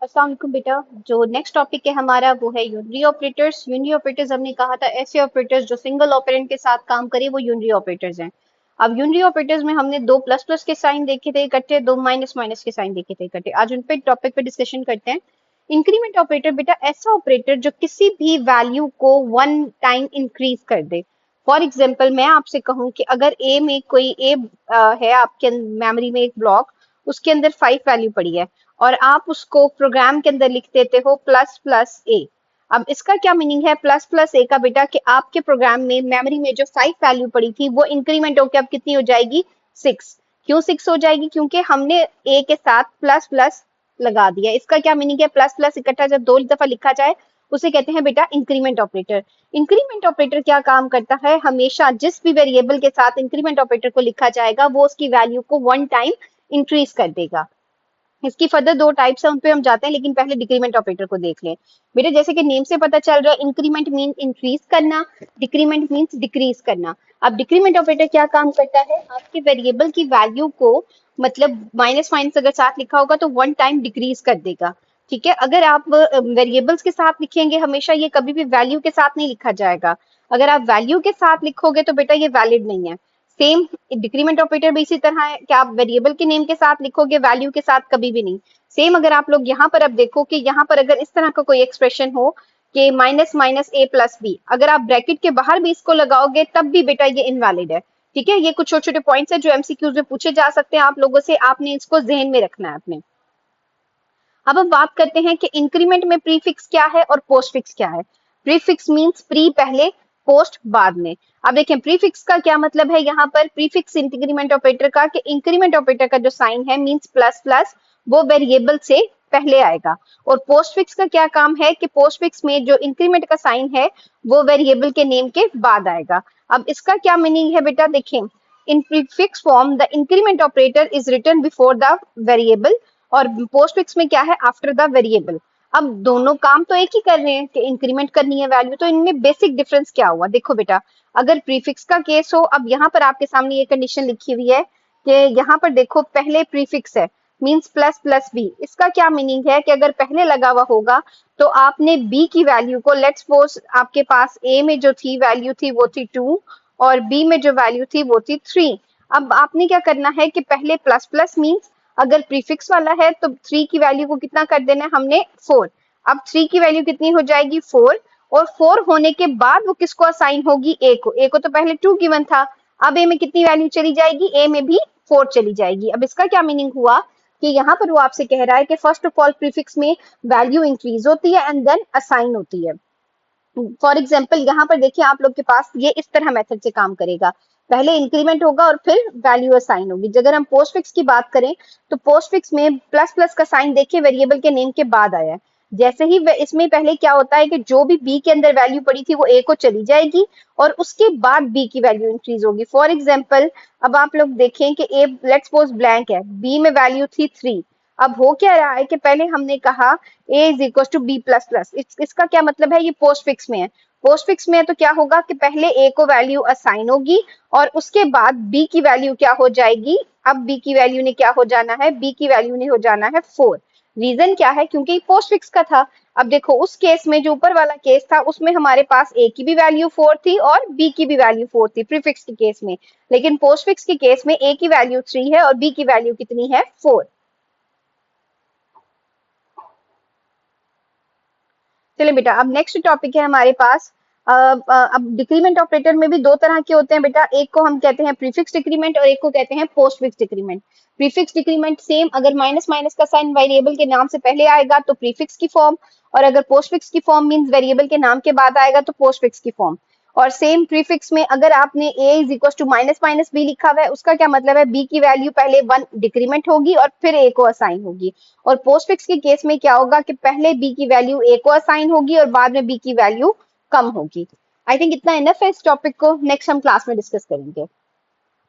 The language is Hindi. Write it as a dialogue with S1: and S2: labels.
S1: अस्सलाम वालेकुम बेटा। जो नेक्स्ट टॉपिक है हमारा वो है यूनरी ऑपरेटर्स। यूनरी ऑपरेटर्स हमने कहा था ऐसे ऑपरेटर्स जो सिंगल ऑपरेंड के साथ काम करे वो यूनरी ऑपरेटर्स हैं। अब यूनरी ऑपरेटर्स में हमने दो प्लस प्लस के साइन देखे थे इकट्ठे, दो माइनस माइनस के साइन देखे थे इकट्ठे। आज उन पे टॉपिक पे डिस्कशन करते हैं। इंक्रीमेंट ऑपरेटर बेटा ऐसा ऑपरेटर जो किसी भी वैल्यू को वन टाइम इंक्रीज कर दे। फॉर एग्जाम्पल मैं आपसे कहूं कि अगर ए में कोई ए है आपके मेमोरी में एक ब्लॉक, उसके अंदर 5 वैल्यू पड़ी है और आप उसको प्रोग्राम के अंदर लिख देते हो प्लस प्लस ए। अब इसका क्या मीनिंग है प्लस प्लस ए का बेटा कि आपके प्रोग्राम में मेमोरी में जो 5 वैल्यू पड़ी थी वो इंक्रीमेंट होकर अब कितनी हो जाएगी 6। क्यों 6 हो जाएगी? क्योंकि हमने ए के साथ प्लस प्लस लगा दिया। इसका क्या मीनिंग है प्लस प्लस इकट्ठा जब दो दफा लिखा जाए उसे कहते हैं बेटा इंक्रीमेंट ऑपरेटर। इंक्रीमेंट ऑपरेटर क्या काम करता है? हमेशा जिस भी वेरिएबल के साथ इंक्रीमेंट ऑपरेटर को लिखा जाएगा वो उसकी वैल्यू को वन टाइम इंक्रीज कर देगा। इसकी फर्दर दो टाइप्स है उन पे हम जाते हैं, लेकिन पहले डिक्रीमेंट ऑपरेटर को देख लें। बेटा जैसे कि नेम से पता चल रहा है इंक्रीमेंट मीन इंक्रीज करना, डिक्रीमेंट मीन्स डिक्रीज करना। अब डिक्रीमेंट ऑपरेटर क्या काम करता है? आपके वेरिएबल की वैल्यू को मतलब माइनस माइनस अगर साथ लिखा होगा तो वन टाइम डिक्रीज कर देगा। ठीक है, अगर आप वेरिएबल्स के साथ लिखेंगे हमेशा ये कभी भी वैल्यू के साथ नहीं लिखा जाएगा। अगर आप वैल्यू के साथ लिखोगे तो बेटा ये वैलिड नहीं है। सेम डिक्रीमेंट ऑपरेटर भी इसी तरह है कि आप वेरिएबल के नेम के साथ लिखोगे वैल्यू के साथ कभी भी नहीं। सेम अगर आप लोग यहाँ पर अब देखो कि यहाँ पर अगर इस तरह का कोई एक्सप्रेशन हो कि माइनस माइनस ए प्लस बी, अगर आप ब्रैकेट के बाहर भी इसको लगाओगे तब भी बेटा ये इनवैलिड है। ठीक है, ये कुछ छोटे छोटे पॉइंट्स है जो एमसीक्यूज में पूछे जा सकते हैं आप लोगों से, आपने इसको जहन में रखना है अपने। अब हम बात करते हैं कि इंक्रीमेंट में प्रीफिक्स क्या है और पोस्टफिक्स क्या है। प्रीफिक्स मींस प्री पहले, पोस्ट बाद में। अब देखें प्रीफिक्स का क्या मतलब है यहाँ पर। प्रीफिक्स इंक्रीमेंट ऑपरेटर का कि इंक्रीमेंट ऑपरेटर का जो साइन है मींस प्लस प्लस वो वेरिएबल से पहले आएगा। और पोस्टफिक्स का क्या काम है कि पोस्टफिक्स में जो इंक्रीमेंट का साइन है वो वेरिएबल के नेम के बाद आएगा। अब इसका क्या मीनिंग है बेटा देखें, in prefix form the increment operator is written before the variable और पोस्टफिक्स में क्या है आफ्टर द वेरिएबल। अब दोनों काम तो एक ही कर रहे हैं कि इंक्रीमेंट करनी है वैल्यू, तो इनमें बेसिक डिफरेंस क्या हुआ देखो बेटा। अगर प्रीफिक्स का केस हो, अब यहाँ पर आपके सामने ये कंडीशन लिखी हुई है कि यहाँ पर देखो पहले प्रीफिक्स है मींस प्लस प्लस बी। इसका क्या मीनिंग है कि अगर पहले लगा हुआ होगा तो आपने बी की वैल्यू को, लेट्स सपोज आपके पास ए में जो थी वैल्यू थी वो थी 2 और बी में जो वैल्यू थी वो थी 3। अब आपने क्या करना है कि पहले प्लस प्लस मींस अगर प्रीफिक्स वाला है तो 3 की वैल्यू को कितना कर देना है हमने 4। अब 3 की वैल्यू कितनी हो जाएगी 4 और 4 होने के बाद वो किसको असाइन होगी ए को। ए को तो पहले 2 गिवन था, अब ए में कितनी वैल्यू चली जाएगी, ए में भी 4 चली जाएगी। अब इसका क्या मीनिंग हुआ कि यहाँ पर वो आपसे कह रहा है कि फर्स्ट ऑफ ऑल प्रीफिक्स में वैल्यू इंक्रीज होती है एंड देन असाइन होती है। फॉर एग्जाम्पल यहाँ पर देखिए आप लोग के पास ये इस तरह मेथड से काम करेगा, पहले इंक्रीमेंट होगा और फिर वैल्यू असाइन होगी। अगर हम पोस्टफिक्स की बात करें तो पोस्टफिक्स में प्लस प्लस का साइन देखिए वेरिएबल के नेम के बाद आया है। जैसे ही इसमें पहले क्या होता है कि जो भी बी के अंदर वैल्यू पड़ी थी वो ए को चली जाएगी और उसके बाद बी की वैल्यू इंक्रीज होगी। फॉर एग्जाम्पल अब आप लोग देखें कि ए लेट्स सपोज ब्लैंक है, बी में वैल्यू थी 3। अब हो क्या रहा है कि पहले हमने कहा A is equal to B plus plus, इसका क्या मतलब है, ये पोस्ट फिक्स में है। पोस्ट फिक्स में है तो क्या होगा कि पहले ए को वैल्यू असाइन होगी और उसके बाद बी की वैल्यू क्या हो जाएगी, अब बी की वैल्यू ने क्या हो जाना है, बी की वैल्यू ने हो जाना है 4। रीजन क्या है, क्योंकि पोस्ट फिक्स का था। अब देखो उस केस में जो ऊपर वाला केस था उसमें हमारे पास ए की भी वैल्यू 4 थी और बी की भी वैल्यू 4 थी प्रीफिक्स के केस में, लेकिन पोस्ट फिक्स के केस में ए की वैल्यू 3 है और बी की वैल्यू कितनी है 4। चलिए बेटा अब नेक्स्ट टॉपिक है हमारे पास। अब डिक्रीमेंट ऑपरेटर में भी दो तरह के होते हैं बेटा, एक को हम कहते हैं प्रीफिक्स डिक्रीमेंट और एक को कहते हैं post fix decrement. Prefix decrement same, अगर माइनस माइनस का साइन वेरिएबल के नाम से पहले आएगा तो प्रीफिक्स की फॉर्म, और अगर पोस्ट फिक्स की फॉर्म मींस वेरिएबल के नाम के बाद आएगा तो पोस्ट फिक्स की फॉर्म। और सेम प्रीफिक्स में अगर आपने a is equal to minus minus B लिखा हुआ है उसका क्या मतलब है, b की वैल्यू पहले 1 डिक्रीमेंट होगी और फिर a को असाइन होगी। और पोस्टफिक्स के केस में क्या होगा कि पहले b की वैल्यू a को असाइन होगी और बाद में b की वैल्यू कम होगी। आई थिंक इतना इनफ है इस टॉपिक को, नेक्स्ट हम क्लास में डिस्कस करेंगे।